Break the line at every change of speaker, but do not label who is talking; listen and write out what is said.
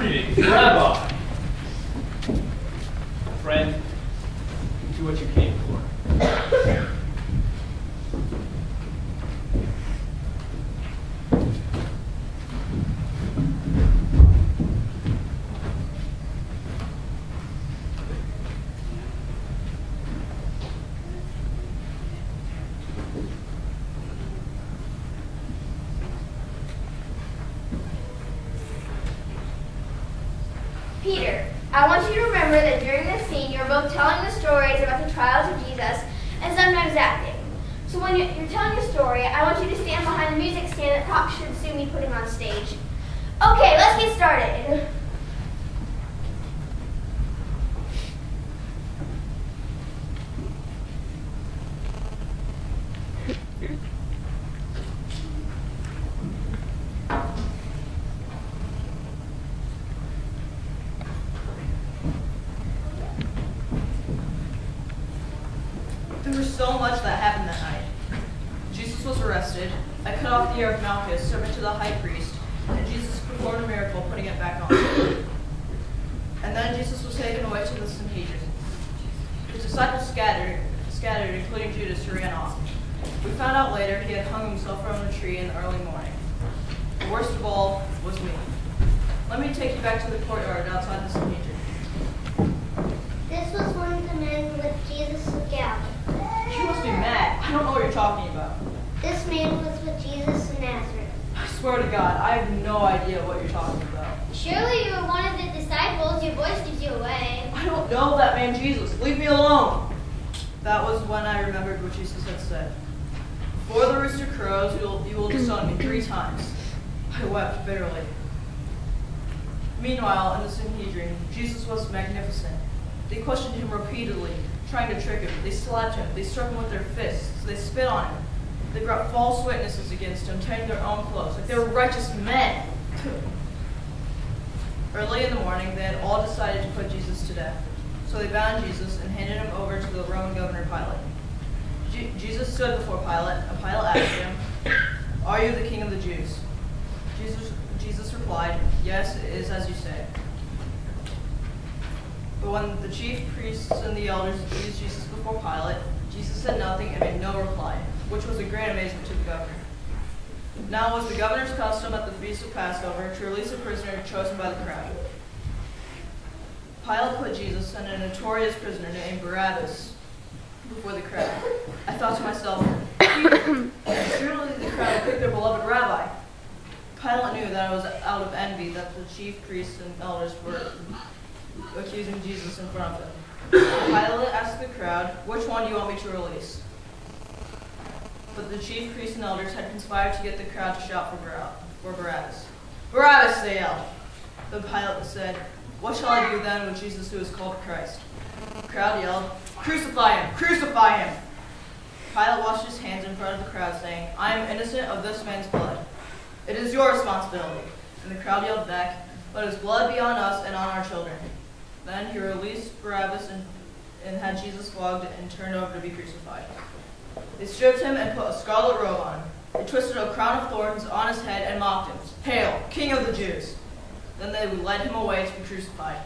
Greetings, Rabbi. Friend, do what you came for.
Peter, I want you to remember that during this scene, you're both telling the stories about the trials of Jesus and sometimes acting. So when you're telling the story, I want you to stand behind the music stand that Pop should soon be putting on stage. Okay, let's get started.
There was so much that happened that night. Jesus was arrested. I cut off the ear of Malchus, servant to the high priest, and Jesus performed a miracle, putting it back on. And then Jesus was taken away to the Sanhedrin. His disciples scattered, including Judas, who ran off. We found out later he had hung himself from a tree in the early morning. The worst of all was me. Let me take you back to the courtyard outside the Sanhedrin.
This was one of the men with Jesus of Galilee.
You must be mad. I don't know what you're talking about.
This man was with Jesus of Nazareth.
I swear to God, I have no idea what you're talking about.
Surely you were one of the disciples. Your voice gives you away.
I don't know that man Jesus. Leave me alone. That was when I remembered what Jesus had said. Before the rooster crows, you will disown me 3 times. I wept bitterly. Meanwhile, in the Sanhedrin, Jesus was magnificent. They questioned him repeatedly, trying to trick him. They slapped him. They struck him with their fists. They spit on him. They brought false witnesses against him, tearing their own clothes, like they were righteous men. Early in the morning, they had all decided to put Jesus to death. So they bound Jesus and handed him over to the Roman governor Pilate. Jesus stood before Pilate, and Pilate asked him, "Are you the king of the Jews?" Jesus replied, "Yes, it is as you say." But when the chief priests and the elders accused Jesus before Pilate, Jesus said nothing and made no reply, which was a great amazement to the governor. Now it was the governor's custom at the feast of Passover to release a prisoner chosen by the crowd. Pilate put Jesus and a notorious prisoner named Barabbas before the crowd. I thought to myself, surely the crowd would pick their beloved rabbi. Pilate knew that it was out of envy that the chief priests and elders were accusing Jesus in front of him. Pilate asked the crowd, "Which one do you want me to release?" But the chief priests and elders had conspired to get the crowd to shout for Barabbas. "Barabbas!" they yelled. Then Pilate said, "What shall I do then with Jesus who is called Christ?" The crowd yelled, "Crucify him! Crucify him!" Pilate washed his hands in front of the crowd, saying, "I am innocent of this man's blood. It is your responsibility." And the crowd yelled back, "Let his blood be on us and on our children." Then he released Barabbas and had Jesus flogged and turned over to be crucified. They stripped him and put a scarlet robe on him. They twisted a crown of thorns on his head and mocked him, "Hail, King of the Jews!" Then they led him away to be crucified.